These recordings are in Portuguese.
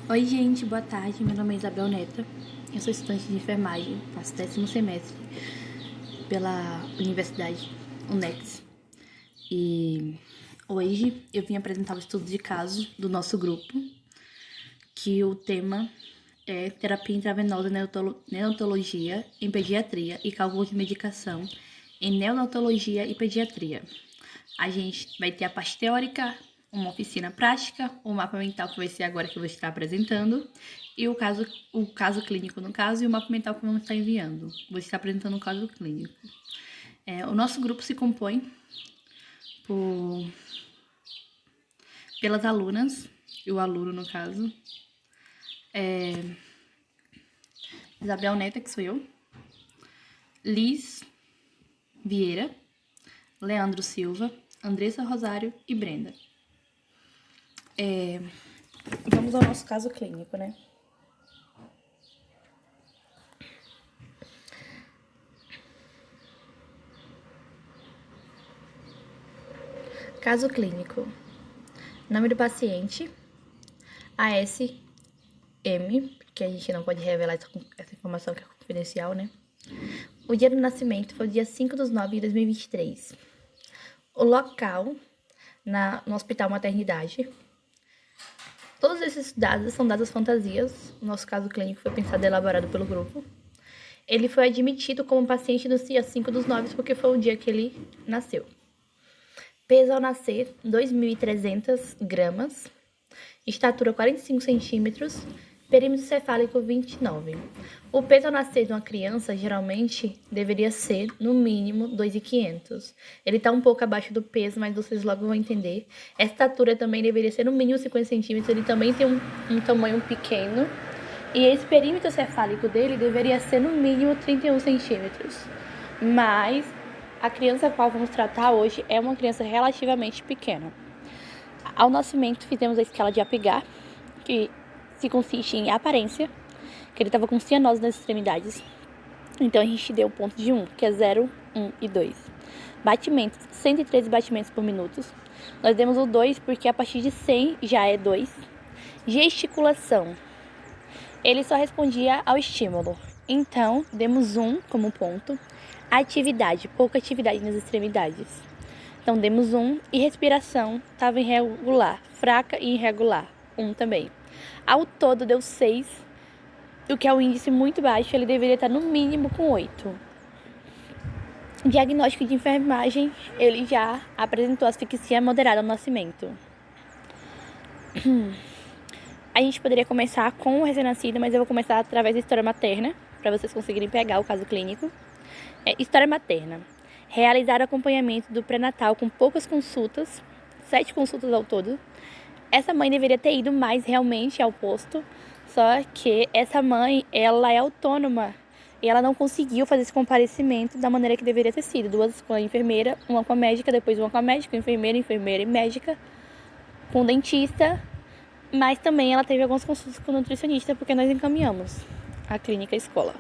Oi, gente, boa tarde. Meu nome é Isabel Neta. Eu sou estudante de enfermagem, faço 10º semestre pela Universidade UNEX. E hoje eu vim apresentar o estudo de caso do nosso grupo, que o tema é terapia intravenosa neonatologia em pediatria e cálculo de medicação em neonatologia e pediatria. A gente vai ter a parte teórica, uma oficina prática, o mapa mental que vai ser agora que eu vou estar apresentando, e o caso clínico no caso, e o mapa mental que vamos estar enviando. Vou estar apresentando o caso clínico. O nosso grupo se compõe pelas alunas, e o aluno no caso, Isabel Neta, que sou eu, Liz Vieira, Leandro Silva, Andressa Rosário e Brenda. Vamos ao nosso caso clínico, né? Caso clínico. Nome do paciente, ASM, porque a gente não pode revelar essa informação que é confidencial, né? O dia do nascimento foi o dia 5/9/2023. O local, no Hospital Maternidade. Todos esses dados são dados fantasias. O nosso caso clínico foi pensado e elaborado pelo grupo. Ele foi admitido como paciente no dia 5/9 porque foi o dia que ele nasceu. Peso ao nascer, 2.300 gramas. Estatura, 45 centímetros. Perímetro cefálico, 29. O peso ao nascer de uma criança, geralmente, deveria ser, no mínimo, 2.500. Ele está um pouco abaixo do peso, mas vocês logo vão entender. A estatura também deveria ser, no mínimo, 50 centímetros. Ele também tem um tamanho pequeno. E esse perímetro cefálico dele deveria ser, no mínimo, 31 centímetros. Mas a criança a qual vamos tratar hoje é uma criança relativamente pequena. Ao nascimento, fizemos a escala de Apgar, que se consiste em aparência, que ele estava com cianose nas extremidades. Então, a gente deu o ponto de 1, que é 0, 1 e 2. Batimentos, 113 batimentos por minuto. Nós demos o 2 porque a partir de 100 já é 2. Gesticulação. Ele só respondia ao estímulo. Então, demos 1 como ponto. Atividade, pouca atividade nas extremidades. Então, demos 1. E respiração, estava irregular, fraca e irregular. 1 também. Ao todo, deu 6, o que é um índice muito baixo. Ele deveria estar no mínimo com 8. Diagnóstico de enfermagem, ele já apresentou asfixia moderada no nascimento. A gente poderia começar com o recém-nascido, mas eu vou começar através da história materna, para vocês conseguirem pegar o caso clínico. História materna. Realizar acompanhamento do pré-natal com poucas consultas, 7 consultas ao todo. Essa mãe deveria ter ido mais realmente ao posto, só que essa mãe, ela é autônoma e ela não conseguiu fazer esse comparecimento da maneira que deveria ter sido. 2 com a enfermeira, uma com a médica, depois uma com a médica, enfermeira e médica, com o dentista, mas também ela teve algumas consultas com o nutricionista, porque nós encaminhamos a clínica escola.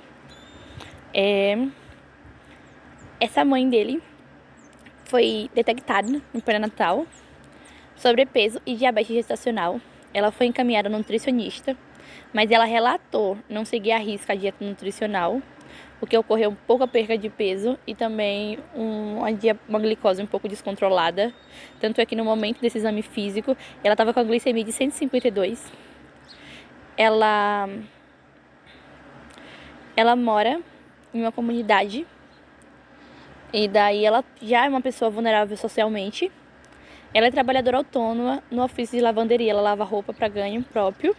Essa mãe dele foi detectada no pré-natal, sobrepeso e diabetes gestacional. Ela foi encaminhada no nutricionista, mas ela relatou não seguir à risca a dieta nutricional, porque ocorreu pouca perda de peso e também uma glicose um pouco descontrolada. Tanto é que no momento desse exame físico, ela estava com a glicemia de 152. Ela mora em uma comunidade e daí ela já é uma pessoa vulnerável socialmente. Ela é trabalhadora autônoma no ofício de lavanderia. Ela lava roupa para ganho próprio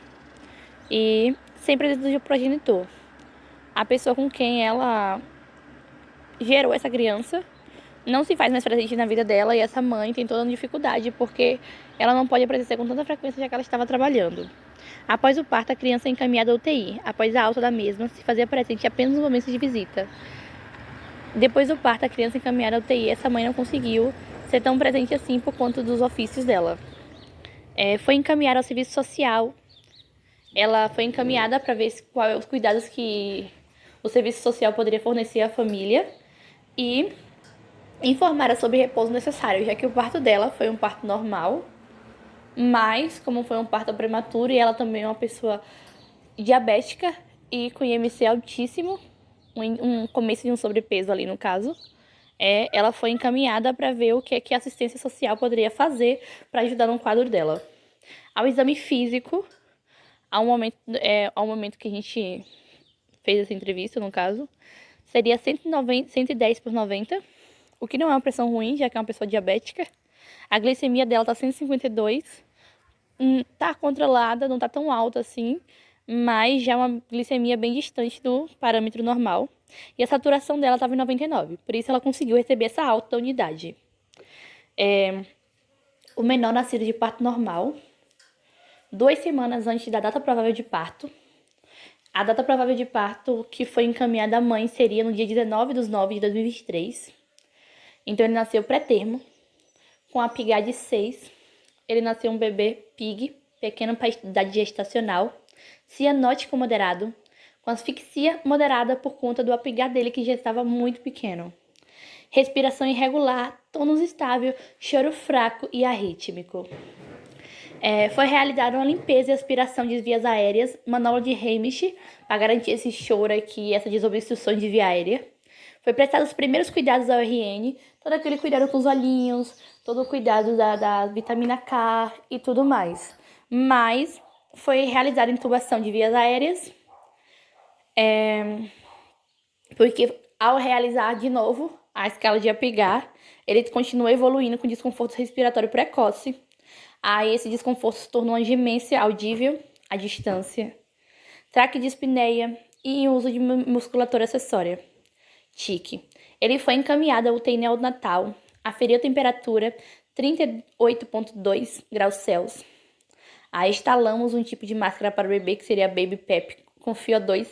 e sem presença de progenitor. A pessoa com quem ela gerou essa criança não se faz mais presente na vida dela e essa mãe tem toda uma dificuldade porque ela não pode aparecer com tanta frequência já que ela estava trabalhando. Após o parto, a criança é encaminhada à UTI. Após a alta da mesma, se fazia presente apenas nos momentos de visita. Depois do parto, a criança é encaminhada à UTI. Essa mãe não conseguiu ser tão presente assim por conta dos ofícios dela. Foi encaminhada ao serviço social. Ela foi encaminhada para ver quais os cuidados que o serviço social poderia fornecer à família e informara sobre o repouso necessário, já que o parto dela foi um parto normal Mas, como foi um parto prematuro e ela também é uma pessoa diabética e com IMC altíssimo, um começo de um sobrepeso ali no caso, ela foi encaminhada para ver o que a assistência social poderia fazer para ajudar no quadro dela. Ao exame físico, ao momento que a gente fez essa entrevista, no caso, seria 110/90, o que não é uma pressão ruim, já que é uma pessoa diabética. A glicemia dela tá 152, tá controlada, não tá tão alta assim, mas já é uma glicemia bem distante do parâmetro normal. E a saturação dela estava em 99, por isso ela conseguiu receber essa alta unidade. O menor nascido de parto normal, 2 semanas antes da data provável de parto. A data provável de parto que foi encaminhada à mãe seria no dia 19/9/2023. Então ele nasceu pré-termo, com a PIGA de 6. Ele nasceu um bebê PIG, pequeno para idade gestacional, cianótico moderado, com asfixia moderada por conta do apigar dele que já estava muito pequeno. Respiração irregular, tônus estável, choro fraco e arrítmico. Foi realizada uma limpeza e aspiração de vias aéreas, manobra de Heimlich, para garantir esse choro aqui, essa desobstrução de via aérea. Foi prestado os primeiros cuidados ao RN, todo aquele cuidado com os olhinhos, todo o cuidado da vitamina K e tudo mais. Mas foi realizada intubação de vias aéreas, porque ao realizar de novo a escala de apigar, ele continua evoluindo com desconforto respiratório precoce. Aí esse desconforto se tornou uma gemência audível à distância, traqueodispneia e em uso de musculatura acessória. TIC. Ele foi encaminhado ao UTI neonatal, aferiu a temperatura 38,2 graus Celsius. Aí instalamos um tipo de máscara para o bebê, que seria a Baby PEP, com FiO2,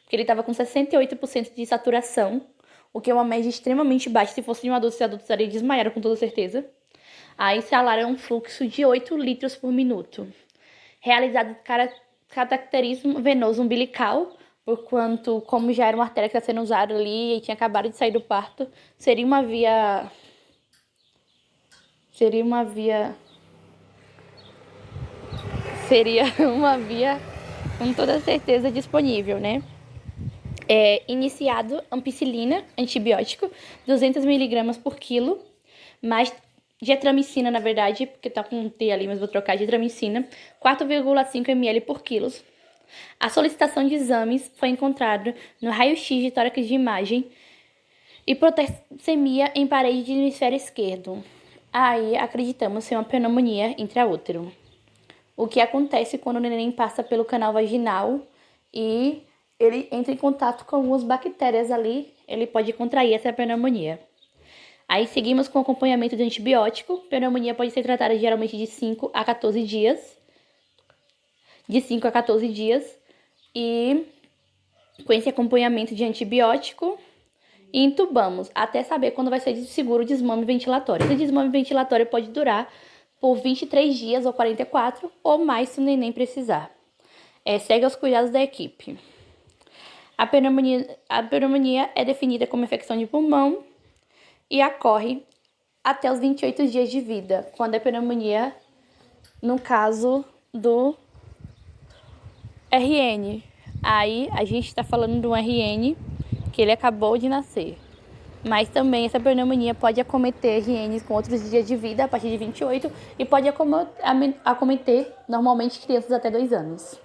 porque ele estava com 68% de saturação, o que é uma média extremamente baixa. Se fosse de um adulto, esse adulto estaria desmaiado com toda certeza. Aí instalaram um fluxo de 8 litros por minuto. Realizado cateterismo venoso umbilical, porquanto, como já era uma artéria que está sendo usada ali e tinha acabado de sair do parto, seria uma via com toda certeza disponível, né? Iniciado ampicilina, antibiótico, 200 mg por quilo, mais getramicina, na verdade, porque tá com um T ali, mas vou trocar getramicina, 4,5 ml por quilo. A solicitação de exames foi encontrada no raio-x de tórax de imagem e protoxemia em parede do hemisfério esquerdo. Aí acreditamos ser uma pneumonia intraútero. O que acontece quando o neném passa pelo canal vaginal e ele entra em contato com algumas bactérias ali, ele pode contrair essa pneumonia. Aí seguimos com acompanhamento de antibiótico. Pneumonia pode ser tratada geralmente de 5 a 14 dias. E com esse acompanhamento de antibiótico, intubamos até saber quando vai ser seguro o desmame ventilatório. Esse desmame ventilatório pode durar por 23 dias ou 44, ou mais se o neném precisar. Segue aos cuidados da equipe. A pneumonia é definida como infecção de pulmão e ocorre até os 28 dias de vida, quando a pneumonia, no caso do RN. Aí a gente está falando do RN, que ele acabou de nascer. Mas também essa pneumonia pode acometer RNs com outros dias de vida a partir de 28 e pode acometer normalmente crianças até 2 anos.